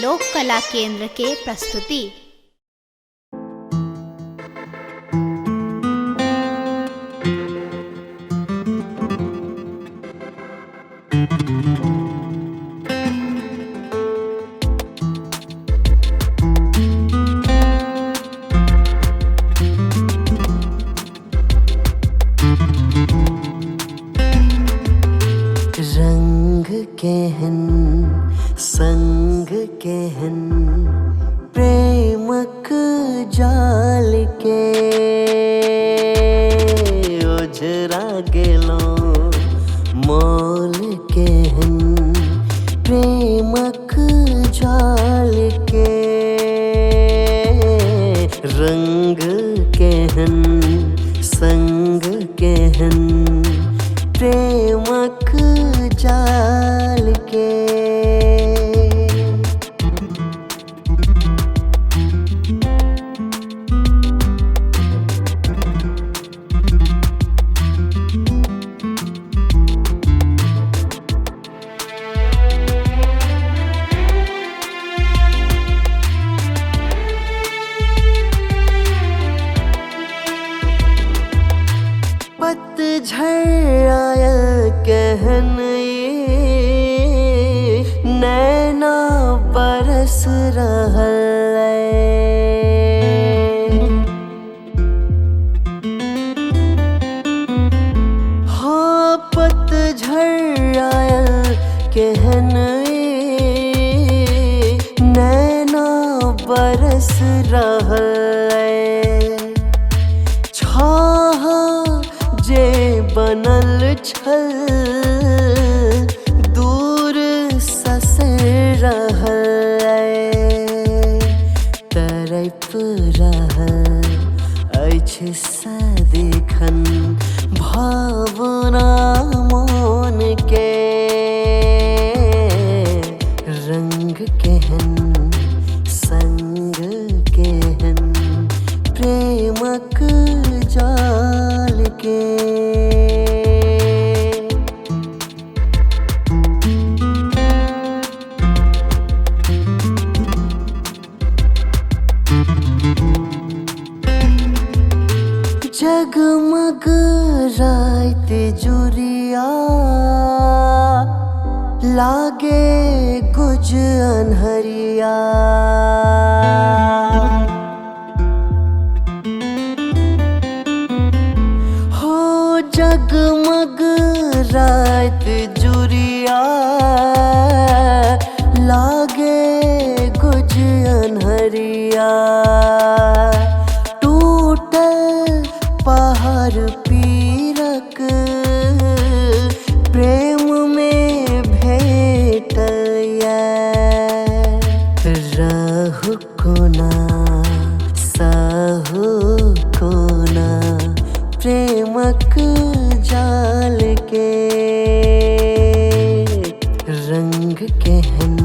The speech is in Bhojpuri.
लोक कला केंद्र के प्रस्तुति। रंग केहन संग केहन प्रेमक जाल के ओझरा गेलो मोल केहन प्रेमक जाल के रंग केहन संग केहन प्रेमक जाल के पतझड़ आयल कहन नैना बरस रहल हाँ पतझड़ आयल कहन नैना बरस रहल जे बनल छल दूर ससर रहल तरफ रहल अछि सदिखन भावना मन के रंग केहन संग केहन प्रेमक जाल के जगमग रात जुरिया लागे गुज अनहरिया हो जगमग रात जुरिया लागे गुज अनहरिया पहाड़ पीरक प्रेम में भेटल रहु कोना सहु कोना प्रेमक जाल के रंग केहन